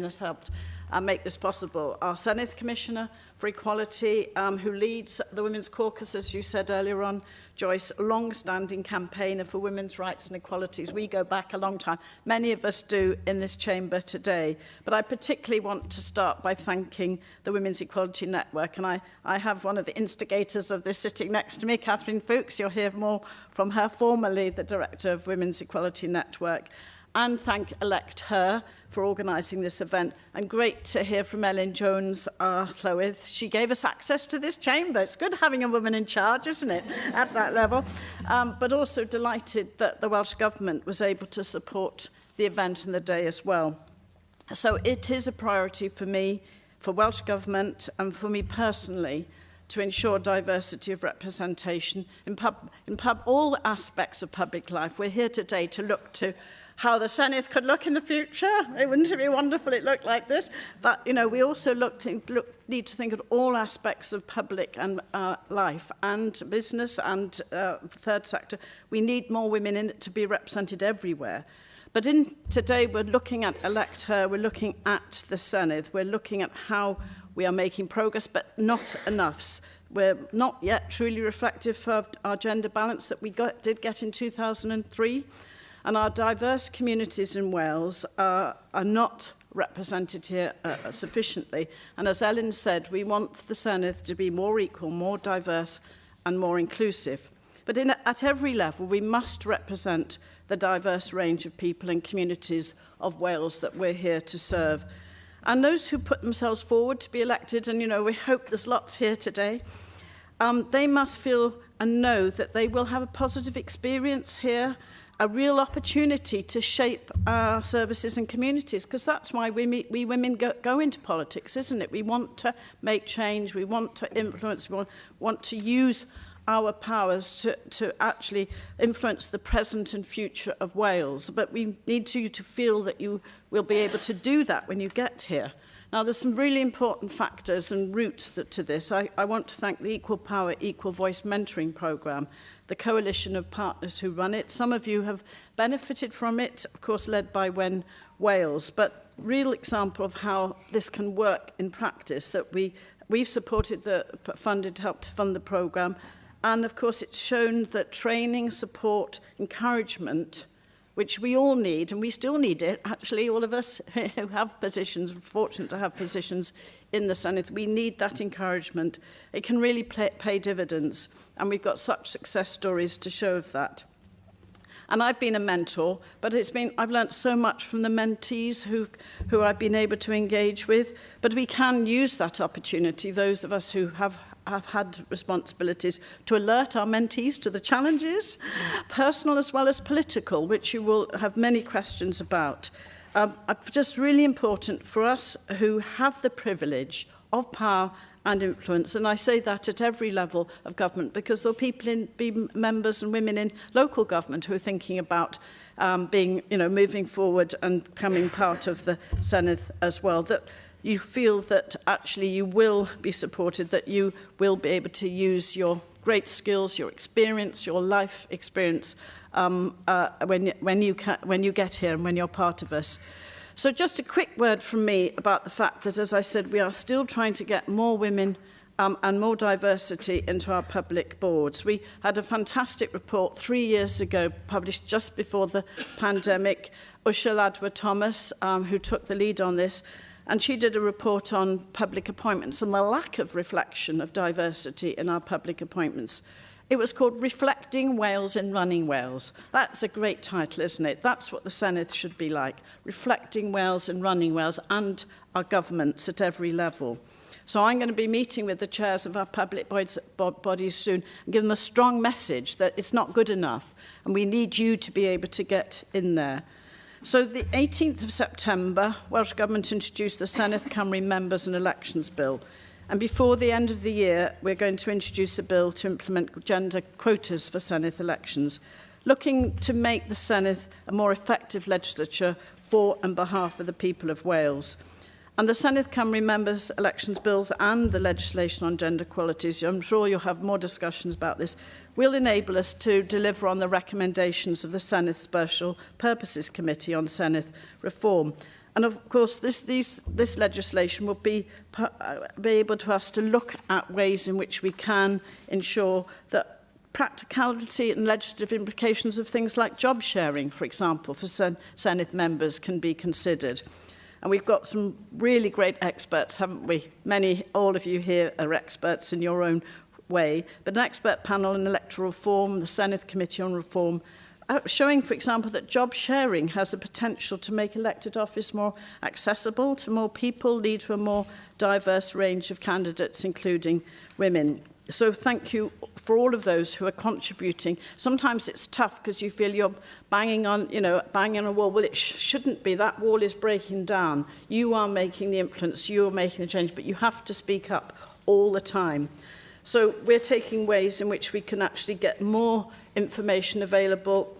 has helped make this possible. Our Senedd Commissioner for Equality, who leads the Women's Caucus, as you said earlier on, Joyce, a long-standing campaigner for women's rights and equalities. We go back a long time. Many of us do in this chamber today. But I particularly want to start by thanking the Women's Equality Network. And I have one of the instigators of this sitting next to me, Catherine Fuchs. You'll hear more from her, formerly the Director of Women's Equality Network. And thank Elect Her for organising this event. And great to hear from Ellen Jones, Llywydd. She gave us access to this chamber. It's good having a woman in charge, isn't it, at that level? But also delighted that the Welsh Government was able to support the event and the day as well. So it is a priority for me, for Welsh Government, and for me personally, to ensure diversity of representation in all aspects of public life. We're here today to look to how the Senedd could look in the future. Wouldn't it be wonderful it looked like this? But, you know, we also need to think of all aspects of public and life and business and third sector. We need more women in it to be represented everywhere. But today we're looking at Elect Her, we're looking at the Senedd, we're looking at how we are making progress, but not enough. We're not yet truly reflective of our gender balance that we did get in 2003. And our diverse communities in Wales are not represented here sufficiently. And as Ellen said, we want the Senedd to be more equal, more diverse and more inclusive. But at every level, we must represent the diverse range of people and communities of Wales that we're here to serve. And those who put themselves forward to be elected, and you know, we hope there's lots here today, they must feel and know that they will have a positive experience here, a real opportunity to shape our services and communities, because that's why we women go into politics, isn't it? We want to make change, we want to influence, we want to use our powers to actually influence the present and future of Wales. But we need you to feel that you will be able to do that when you get here. Now, there's some really important factors and routes to this. I want to thank the Equal Power, Equal Voice Mentoring Programme, the coalition of partners who run it. Some of you have benefited from it, of course, led by Wen Wales, but real example of how this can work in practice, that we've supported helped fund the programme. And of course, it's shown that training, support, encouragement, which we all need, and we still need it, actually, all of us who have positions, fortunate to have positions in the Senedd, we need that encouragement. It can really pay dividends, and we've got such success stories to show of that. And I've been a mentor, but I've learnt so much from the mentees who I've been able to engage with, but we can use that opportunity, those of us who have had responsibilities, to alert our mentees to the challenges, personal as well as political, which you will have many questions about. Just really important for us who have the privilege of power and influence, and I say that at every level of government, because there are be members and women in local government who are thinking about moving forward and becoming part of the Senedd as well, that you feel that actually you will be supported, that you will be able to use your great skills, your experience, your life experience when you get here and when you're part of us. So just a quick word from me about the fact that, as I said, we are still trying to get more women and more diversity into our public boards. We had a fantastic report 3 years ago, published just before the pandemic. Usha Ladwa-Thomas, who took the lead on this, and she did a report on public appointments and the lack of reflection of diversity in our public appointments. It was called Reflecting Wales in Running Wales. That's a great title, isn't it? That's what the Senedd should be like, reflecting Wales in running Wales and our governments at every level. So I'm going to be meeting with the chairs of our public bodies soon and give them a strong message that it's not good enough and we need you to be able to get in there. So the 18th of September, Welsh Government introduced the Senedd Cymru Members and Elections Bill. And before the end of the year, we're going to introduce a bill to implement gender quotas for Senedd elections, looking to make the Senedd a more effective legislature for and behalf of the people of Wales. And the Senedd Cymru Members Elections Bills and the legislation on gender equalities, I'm sure you'll have more discussions about this, will enable us to deliver on the recommendations of the Senedd Special Purposes Committee on Senedd Reform. And of course, this legislation will be able to us to look at ways in which we can ensure that practicality and legislative implications of things like job sharing, for example, for Senedd members can be considered. And we've got some really great experts, haven't we? All of you here are experts in your own way, but an expert panel on electoral reform, the Senedd Committee on Reform, showing, for example, that job sharing has the potential to make elected office more accessible to more people, lead to a more diverse range of candidates, including women. So thank you for all of those who are contributing. Sometimes it's tough because you feel you're banging on a wall. Well, it shouldn't be. That wall is breaking down. You are making the influence, you are making the change, but you have to speak up all the time. So we're taking ways in which we can actually get more information available.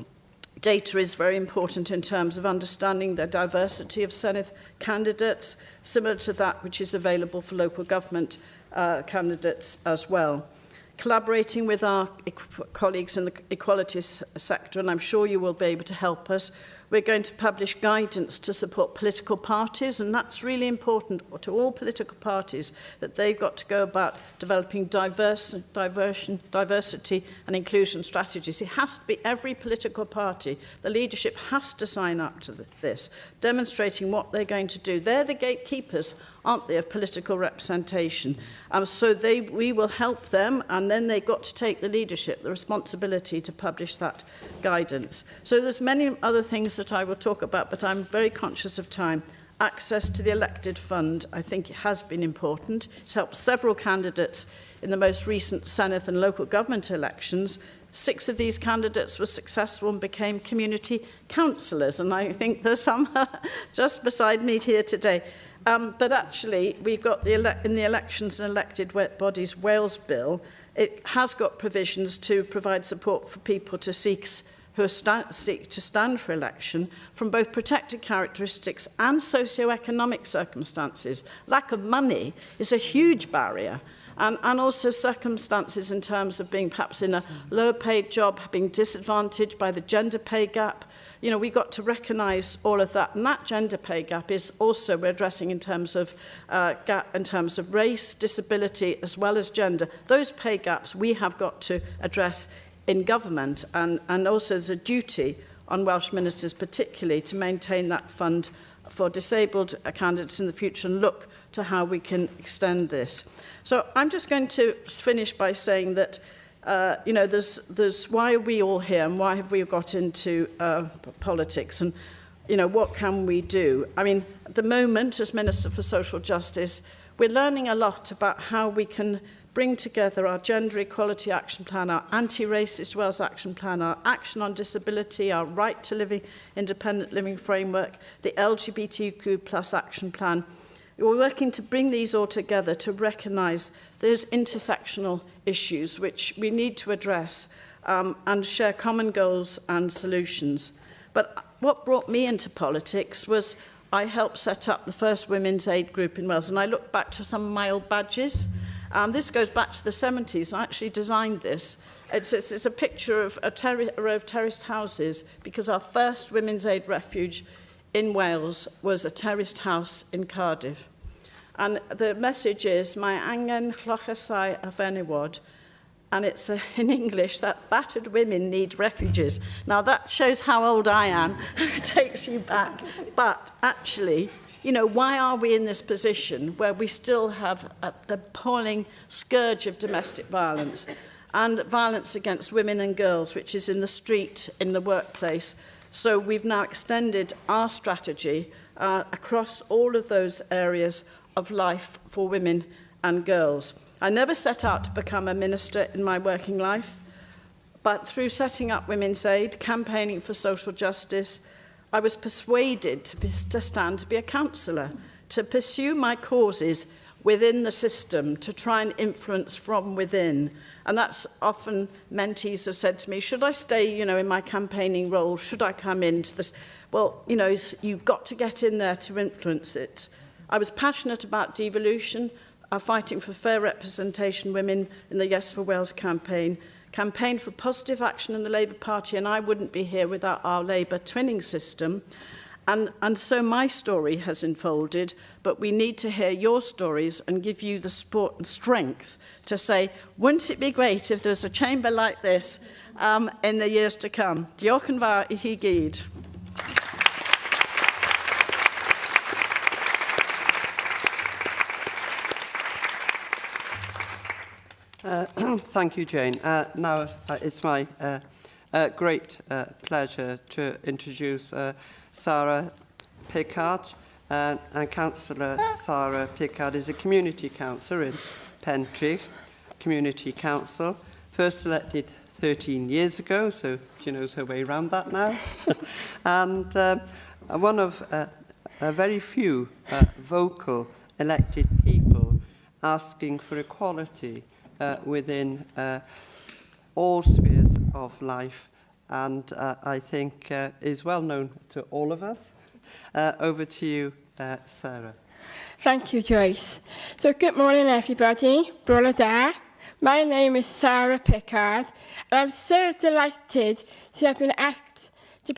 Data is very important in terms of understanding the diversity of Senedd candidates, similar to that which is available for local government candidates as well. Collaborating with our colleagues in the equalities sector, and I'm sure you will be able to help us, we're going to publish guidance to support political parties, and that's really important to all political parties, that they've got to go about developing diversity and inclusion strategies. It has to be every political party. The leadership has to sign up to this, demonstrating what they're going to do. They're the gatekeepers, aren't they, of political representation. So we will help them, and then they've got to take the leadership, the responsibility to publish that guidance. So there's many other things that I will talk about, but I'm very conscious of time. Access to the elected fund, I think it has been important. It's helped several candidates in the most recent Senedd and local government elections. 6 of these candidates were successful and became community councillors, and I think there's some just beside me here today. But actually, we've got in the Elections and Elected Bodies Wales Bill, it has got provisions to provide support for people to seek to stand for election from both protected characteristics and socio-economic circumstances. Lack of money is a huge barrier. And also circumstances in terms of being perhaps in a lower paid job, being disadvantaged by the gender pay gap. You know, we've got to recognise all of that. And that gender pay gap is also we're addressing in terms of race, disability, as well as gender. Those pay gaps we have got to address in government. And also there's a duty on Welsh ministers particularly to maintain that fund for disabled candidates in the future and look to how we can extend this. So I'm just going to finish by saying that there's why are we all here and why have we got into politics, and what can we do? I mean, at the moment, as Minister for Social Justice, we're learning a lot about how we can bring together our Gender Equality Action Plan, our Anti-Racist Wales Action Plan, our Action on Disability, our Right to Living Independent Living Framework, the LGBTQ+ Action Plan. We're working to bring these all together to recognise those intersectional issues which we need to address and share common goals and solutions. But what brought me into politics was I helped set up the first women's aid group in Wales, and I look back to some of my old badges. This goes back to the 70s. I actually designed this. It's a picture of a row of terraced houses because our first women's aid refuge in Wales was a terraced house in Cardiff. And the message is, Mae angen llochesau a Menywod, and it's in English that battered women need refuges. Now that shows how old I am. It takes you back. But actually, why are we in this position where we still have the appalling scourge of domestic violence and violence against women and girls, which is in the street, in the workplace? So we've now extended our strategy across all of those areas of life for women and girls. I never set out to become a minister in my working life, but through setting up Women's Aid, campaigning for social justice, I was persuaded to stand to be a councillor, to pursue my causes within the system, to try and influence from within. And that's often mentees have said to me, should I stay, in my campaigning role? Should I come into this? Well, you've got to get in there to influence it. I was passionate about devolution, fighting for fair representation women in the Yes for Wales campaign for positive action in the Labour Party, and I wouldn't be here without our Labour twinning system. And so my story has unfolded, but we need to hear your stories and give you the support and strength to say, wouldn't it be great if there's a chamber like this in the years to come? Diolch yn fawr I chi gyd. Thank you, Jane. Now it's my great pleasure to introduce Sarah Pickard. And Councillor Sarah Pickard is a community councillor in Pentrich Community Council, first elected 13 years ago, so she knows her way around that now. And one of a very few vocal elected people asking for equality within all spheres of life, and I think is well known to all of us. Over to you, Sarah. Thank you, Joyce. So good morning, everybody. Bore da. My name is Sarah Pickard, and I'm so delighted to have been asked